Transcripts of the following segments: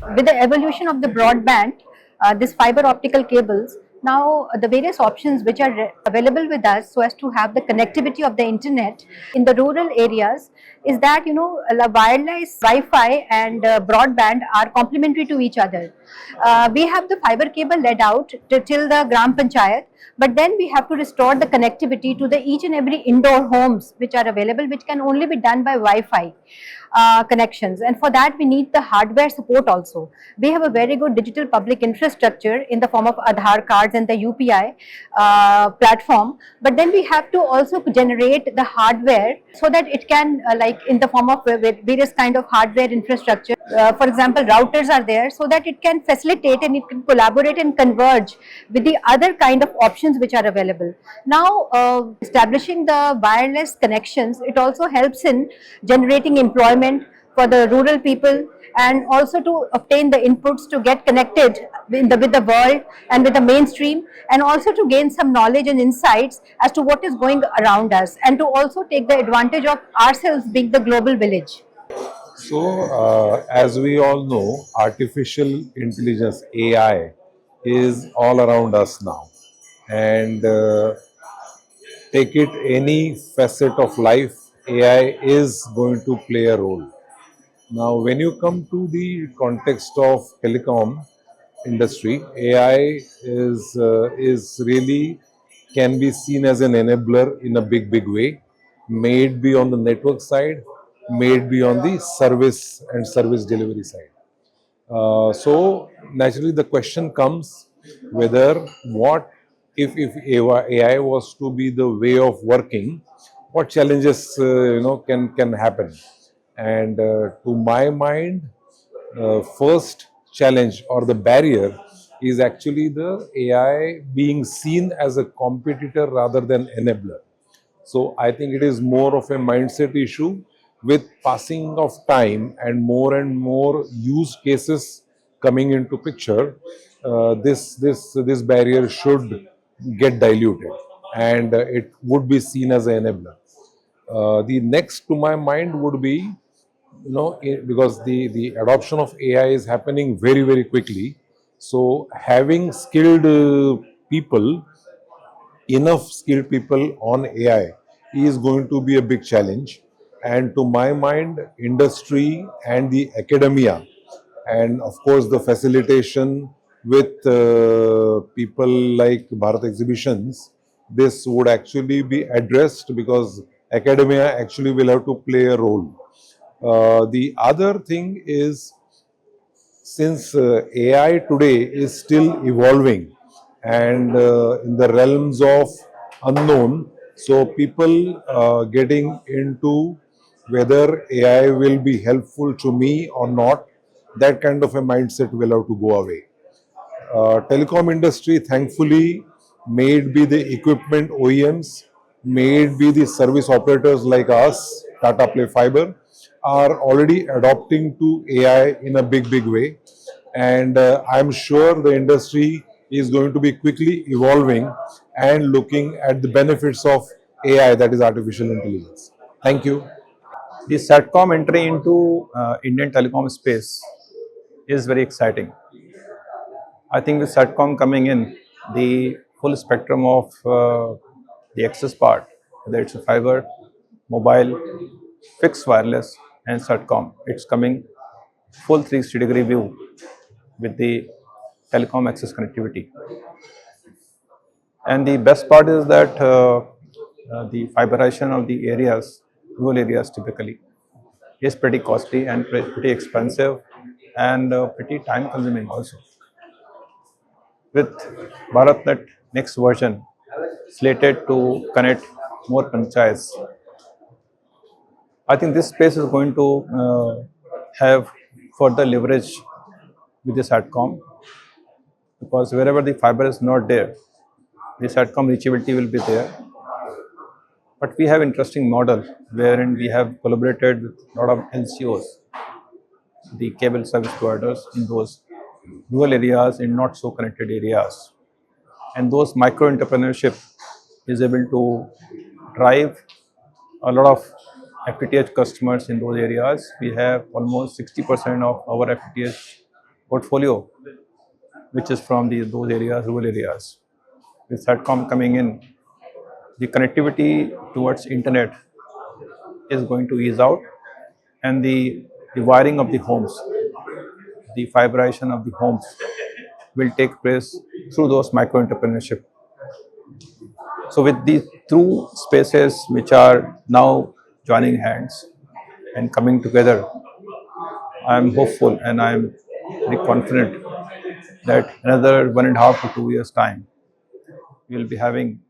With the evolution of the broadband, this fiber optical cables, now the various options which are available with us so as to have the connectivity of the internet in the rural areas is that the wireless Wi-Fi and broadband are complementary to each other. We have the fiber cable led out till the Gram Panchayat, but then we have to restore the connectivity to the each and every indoor homes which are available, which can only be done by Wi-Fi connections, and for that we need the hardware support also. We have a very good digital public infrastructure in the form of Aadhaar cards and the UPI platform, but then we have to also generate the hardware so that it can like in the form of various kind of hardware infrastructure. For example, routers are there so that it can facilitate and it can collaborate and converge with the other kind of options which are available. Now, establishing the wireless connections, it also helps in generating employment for the rural people and also to obtain the inputs to get connected with the world and with the mainstream, and also to gain some knowledge and insights as to what is going around us, and to also take the advantage of ourselves being the global village. So, as we all know, artificial intelligence (AI) is all around us now, and take it any facet of life, AI is going to play a role. Now, when you come to the context of telecom industry, AI is really can be seen as an enabler in a big way. May it be on the network side, may it be on the service and service delivery side. So naturally, the question comes whether what if AI was to be the way of working, what challenges can happen. And to my mind, first challenge or the barrier is actually the AI being seen as a competitor rather than enabler. So I think it is more of a mindset issue. With passing of time and more use cases coming into picture, this barrier should get diluted, and it would be seen as an enabler. The next to my mind would be, because the adoption of AI is happening very quickly. So having skilled people, enough skilled people on AI is going to be a big challenge. And to my mind, industry and the academia, and of course the facilitation with people like Bharat Exhibitions, this would actually be addressed because academia actually will have to play a role. The other thing is, since AI today is still evolving and in the realms of unknown, so people getting into whether AI will be helpful to me or not, that kind of a mindset will have to go away. Telecom industry, thankfully, may it be the equipment OEMs, may it be the service operators like us, Tata Play Fiber, are already adopting to AI in a big way. And I'm sure the industry is going to be quickly evolving and looking at the benefits of AI, that is artificial intelligence. Thank you. The SATCOM entry into Indian telecom space is very exciting. I think with SATCOM coming in, the full spectrum of the access part, whether it's a fiber, mobile, fixed wireless, and SATCOM, it's coming full 360-degree view with the telecom access connectivity. And the best part is that the fiberization of the areas, rural areas typically, is pretty costly and pretty expensive and pretty time consuming also. With BharatNet next version slated to connect more panchayats, I think this space is going to have further leverage with the SATCOM, because wherever the fiber is not there, the SATCOM reachability will be there. But we have interesting model wherein we have collaborated with a lot of LCOs, the cable service providers in those rural areas and not so connected areas. And those micro entrepreneurship is able to drive a lot of FTTH customers in those areas. We have almost 60% of our FTTH portfolio, which is from those areas, rural areas. With SATCOM coming in, the connectivity towards internet is going to ease out, and the wiring of the homes, the fiberization of the homes will take place through those micro entrepreneurship. So with these two spaces which are now joining hands and coming together, I am hopeful and I am very confident that another 1.5 to 2 years time, we will be having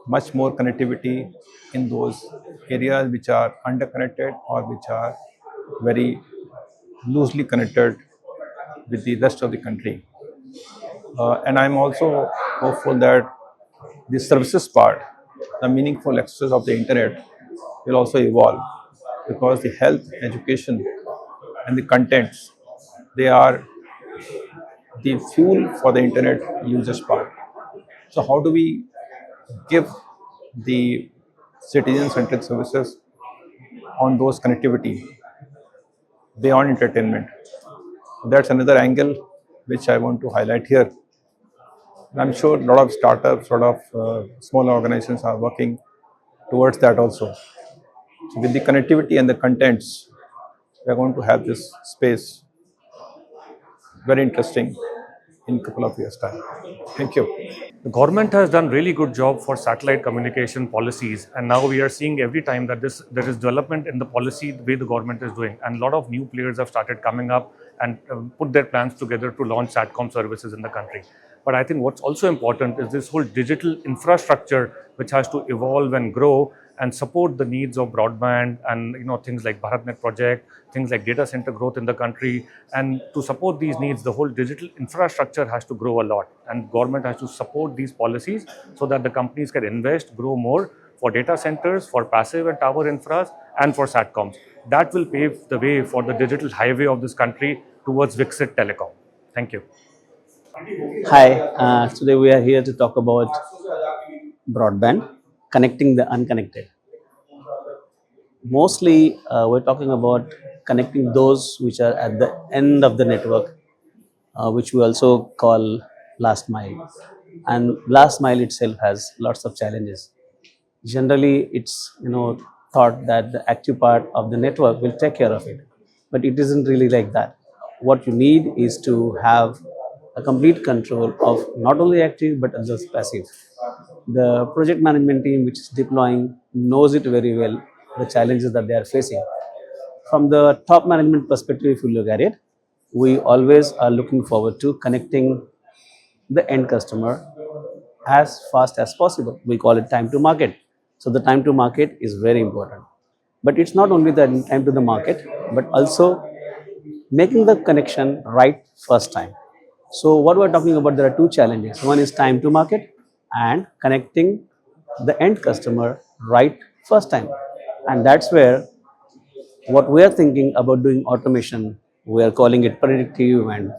much more connectivity in those areas which are underconnected or which are very loosely connected with the rest of the country. And I'm also hopeful that the services part, the meaningful access of the internet will also evolve, because the health, education, and the contents, they are the fuel for the internet users part. So how do we give the citizen-centric services on those connectivity beyond entertainment? That's another angle which I want to highlight here. I'm sure a lot of startups, a lot of small organizations are working towards that also. So with the connectivity and the contents, we are going to have this space very interesting in a couple of years' time. Thank you. The government has done really good job for satellite communication policies, and now we are seeing every time that there is development in the policy the way the government is doing, and a lot of new players have started coming up and put their plans together to launch satcom services in the country. But I think what's also important is this whole digital infrastructure which has to evolve and grow and support the needs of broadband and things like BharatNet project, things like data center growth in the country. And to support these needs, the whole digital infrastructure has to grow a lot, and government has to support these policies so that the companies can invest, grow more for data centers, for passive and tower infras, and for satcoms. That will pave the way for the digital highway of this country towards Viksit Telecom. Thank you. Hi, today we are here to talk about broadband, connecting the unconnected. Mostly, we're talking about connecting those which are at the end of the network, which we also call last mile. And last mile itself has lots of challenges. Generally, it's thought that the active part of the network will take care of it, but it isn't really like that. What you need is to have a complete control of not only active but also passive. The project management team which is deploying knows it very well, the challenges that they are facing. From the top management perspective, if you look at it, we always are looking forward to connecting the end customer as fast as possible. We call it time to market. So the time to market is very important. But it's not only the time to the market, but also making the connection right first time. So what we're talking about, there are two challenges. One is time to market and connecting the end customer right first time. And that's where what we are thinking about doing automation, we are calling it predictive and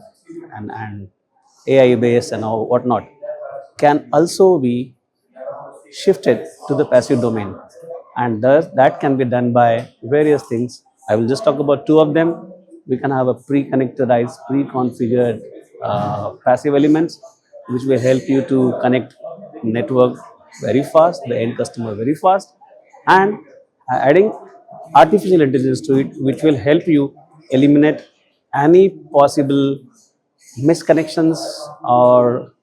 AI based and all whatnot, can also be shifted to the passive domain, and that can be done by various things. I will just talk about two of them. We can have a pre-connectorized, pre-configured passive elements which will help you to connect network very fast, the end customer very fast, and adding artificial intelligence to it which will help you eliminate any possible misconnections, or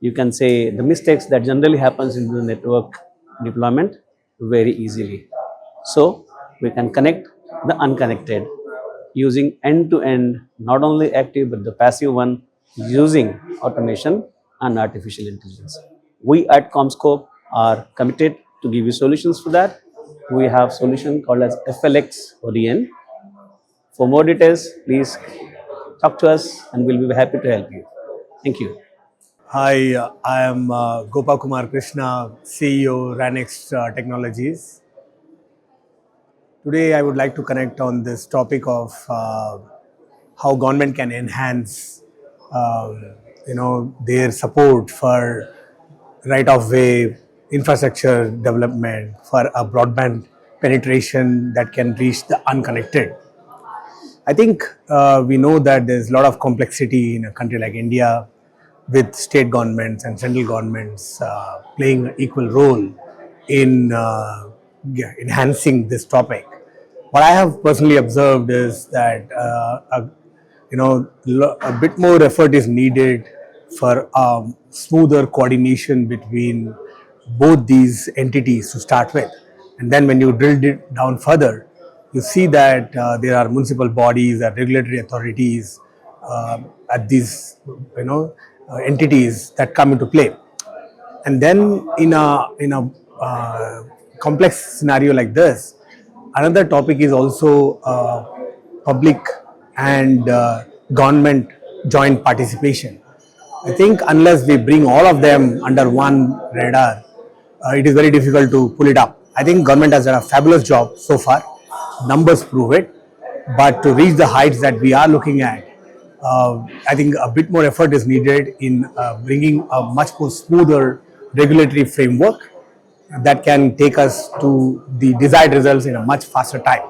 you can say the mistakes that generally happens in the network deployment very easily. So we can connect the unconnected using end-to-end, not only active but the passive one, using automation and artificial intelligence. We at Comscope are committed to give you solutions for that. We have solution called as FLX ODN. For more details, please talk to us and we'll be happy to help you. Thank you. Hi, I am Gopal Kumar Krishna, CEO, Ranext Technologies. Today, I would like to connect on this topic of how government can enhance, their support for right-of-way infrastructure development for a broadband penetration that can reach the unconnected. I think we know that there's a lot of complexity in a country like India, with state governments and central governments playing an equal role in enhancing this topic. What I have personally observed is that a bit more effort is needed for smoother coordination between both these entities to start with, and then when you drilled it down further, you see that there are municipal bodies and regulatory authorities at these entities that come into play. And then in a complex scenario like this, another topic is also public and government joint participation. I think unless we bring all of them under one radar, it is very difficult to pull it up. I think government has done a fabulous job so far. Numbers prove it. But to reach the heights that we are looking at, I think a bit more effort is needed in bringing a much more smoother regulatory framework that can take us to the desired results in a much faster time.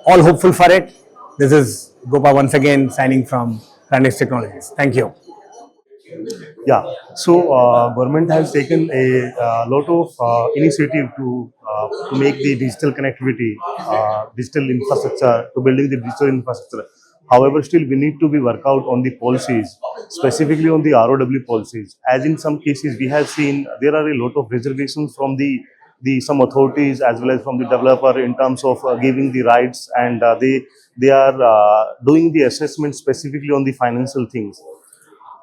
All hopeful for it. This is Gopa once again signing from Ranix Technologies. Thank you. Yeah, so government has taken a lot of initiative to make the digital connectivity, digital infrastructure, to building the digital infrastructure. However, still we need to be work out on the policies, specifically on the ROW policies. As in some cases, we have seen there are a lot of reservations from the some authorities as well as from the developer in terms of giving the rights, and they are doing the assessment specifically on the financial things.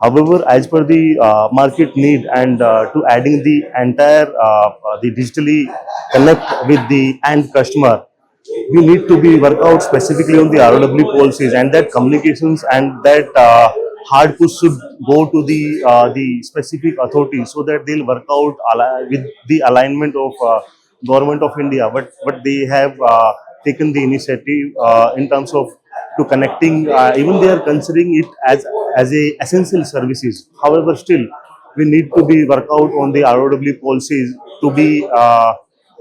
However, as per the market need and to adding the entire the digitally connect with the end customer, we need to be work out specifically on the ROW policies, and that communications and that hard push should go to the specific authorities so that they'll work out with the alignment of government of India. But they have taken the initiative in terms of to connecting. Even they are considering it as a essential services. However, still we need to be work out on the ROW policies to be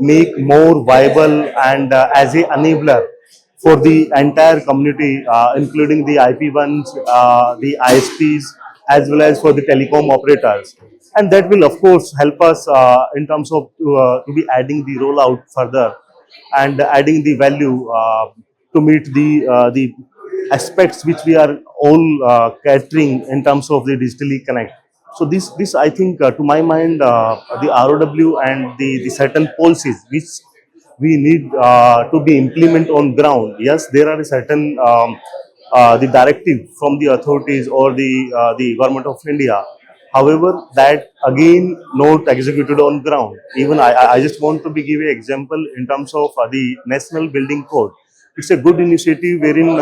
make more viable and as a enabler for the entire community, including the IP1s, the ISPs, as well as for the telecom operators. And that will, of course, help us in terms of to be adding the rollout further and adding the value to meet the aspects which we are all catering in terms of the digitally connect. So this I think to my mind the ROW and the certain policies which we need to be implement on ground. Yes, there are certain the directive from the authorities or the government of India. However, that again not executed on ground. Even I just want to be give an example in terms of the National Building Code. It's a good initiative wherein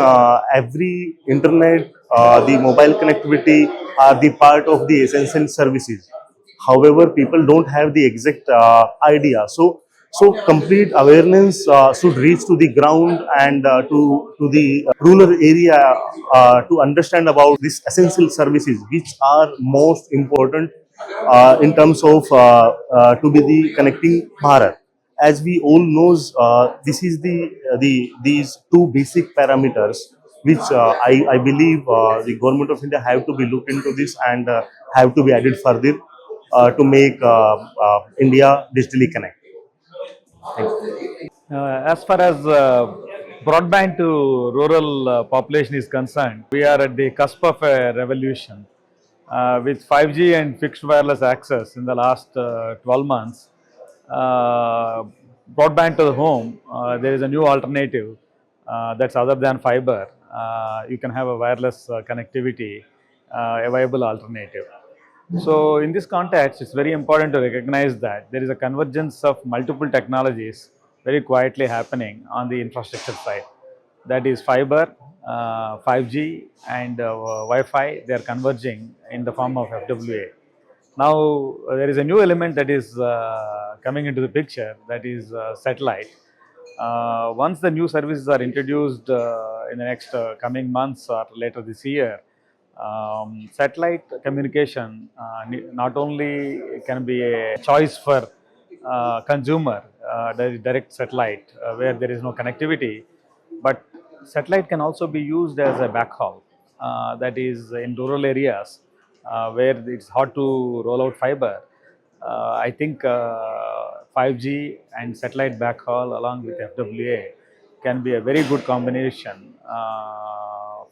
every internet, the mobile connectivity are the part of the essential services. However, people don't have the exact idea. So complete awareness should reach to the ground and to the rural area to understand about these essential services which are most important in terms of to be the connecting Bharat. As we all knows, this is the these two basic parameters which I believe the government of India have to be look into this and have to be added further to make India digitally connect. As far as broadband to rural population is concerned, we are at the cusp of a revolution. With 5G and fixed wireless access in the last 12 months, broadband to the home, there is a new alternative that's other than fiber. You can have a wireless connectivity, a viable alternative. So in this context, it's very important to recognize that there is a convergence of multiple technologies very quietly happening on the infrastructure side. That is fiber, 5G and Wi-Fi, they are converging in the form of FWA. Now, there is a new element that is coming into the picture, that is satellite. Once the new services are introduced in the next coming months or later this year, satellite communication not only can be a choice for consumer, that is direct satellite where there is no connectivity, but satellite can also be used as a backhaul. That is in rural areas where it's hard to roll out fiber. I think 5G and satellite backhaul along with FWA can be a very good combination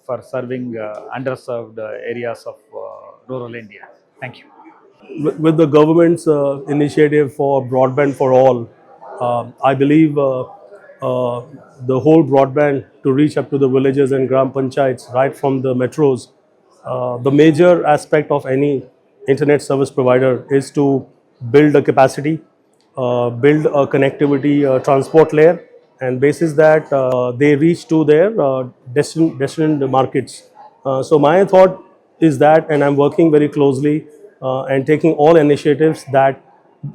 for serving underserved areas of rural India. Thank you. With the government's initiative for broadband for all, I believe the whole broadband to reach up to the villages and gram panchayats right from the metros, the major aspect of any internet service provider is to build a capacity, build a connectivity transport layer, and basis that they reach to their destined markets. So my thought is that, and I'm working very closely and taking all initiatives that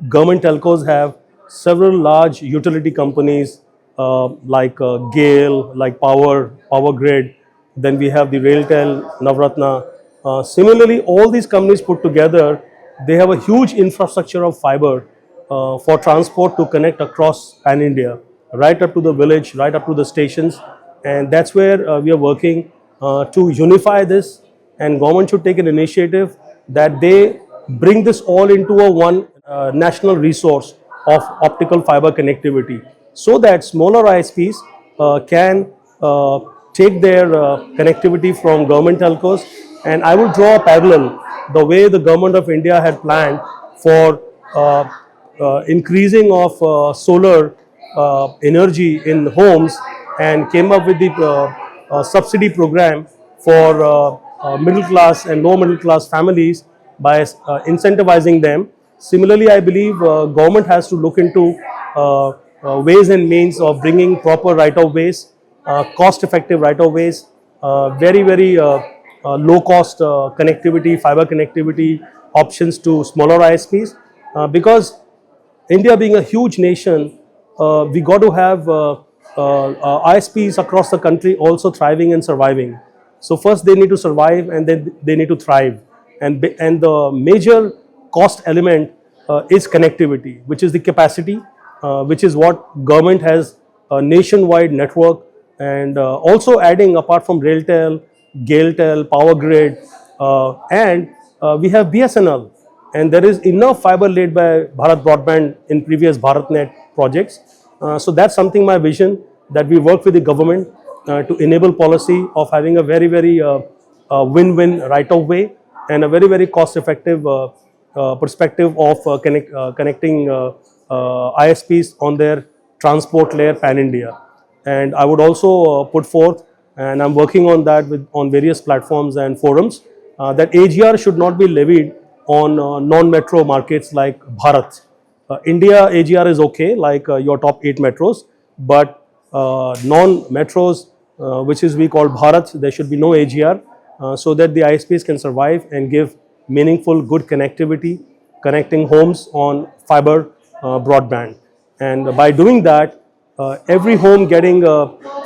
government telcos have several large utility companies like GAIL, like Power Grid. Then we have the Railtel, Navratna. Similarly, all these companies put together, they have a huge infrastructure of fiber for transport to connect across pan India, right up to the village, right up to the stations, and that's where we are working to unify this. And government should take an initiative that they bring this all into a one national resource of optical fiber connectivity, so that smaller ISPs can take their connectivity from government telcos. And I will draw a parallel the way the government of India had planned for increasing of solar energy in homes, and came up with the subsidy program for middle class and low middle class families by incentivizing them. Similarly, I believe government has to look into ways and means of bringing proper right of ways, cost effective right of ways, very low cost connectivity, fiber connectivity options to smaller ISPs, because India being a huge nation, we got to have ISPs across the country also thriving and surviving. So first they need to survive, and then they need to thrive. And the major cost element is connectivity, which is the capacity, which is what government has a nationwide network, and also adding apart from Railtel, Gailtel, Power Grid, and we have BSNL, and there is enough fiber laid by Bharat Broadband in previous BharatNet projects. So that's something my vision, that we work with the government to enable policy of having a very win-win right of way, and a very cost effective perspective of connecting ISPs on their transport layer pan India. And I would also put forth, and I'm working on that on various platforms and forums, that AGR should not be levied on non-metro markets like Bharat. India AGR is okay, like your top 8 metros, but non-metros, which is we call Bharat, there should be no AGR, so that the ISPs can survive and give meaningful, good connectivity, connecting homes on fiber broadband. And by doing that, every home getting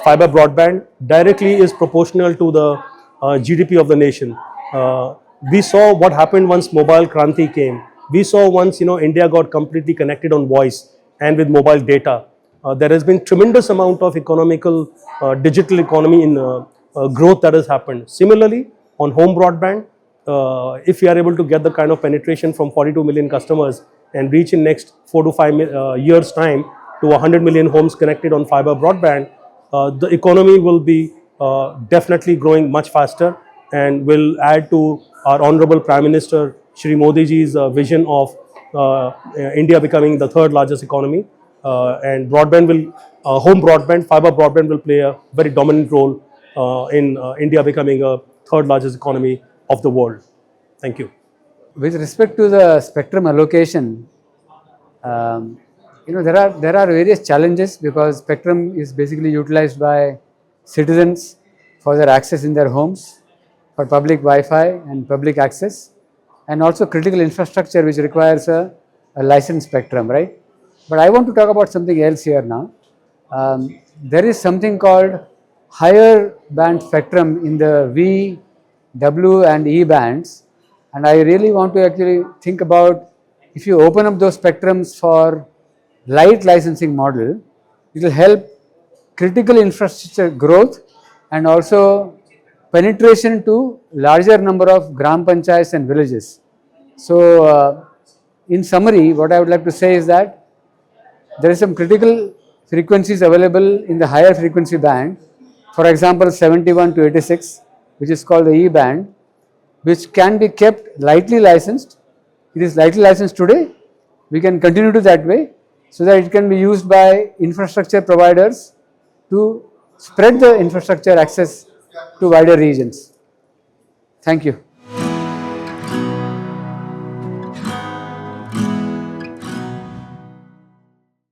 fiber broadband directly is proportional to the GDP of the nation. We saw what happened once mobile kranti came. We saw once, India got completely connected on voice and with mobile data. There has been tremendous amount of economical, digital economy in growth that has happened. Similarly, on home broadband, if we are able to get the kind of penetration from 42 million customers and reach in next 4 to 5 years time to 100 million homes connected on fiber broadband, the economy will be definitely growing much faster, and will add to our Honorable Prime Minister Shri Modi ji's vision of India becoming the 3rd largest economy. And broadband will, home broadband, fiber broadband will play a very dominant role in India becoming a 3rd largest economy of the world. Thank you. With respect to the spectrum allocation, there are various challenges, because spectrum is basically utilized by citizens for their access in their homes, for public Wi-Fi and public access, and also critical infrastructure which requires a licensed spectrum, right? But I want to talk about something else here now. There is something called higher band spectrum in the V, W and E bands, and I really want to actually think about, if you open up those spectrums for light licensing model, it will help critical infrastructure growth and also penetration to larger number of gram panchayats and villages. So, in summary, what I would like to say is that there is some critical frequencies available in the higher frequency band, for example 71 to 86, which is called the E band, which can be kept lightly licensed. It is lightly licensed today. We can continue to that way so that it can be used by infrastructure providers to spread the infrastructure access to wider regions. Thank you.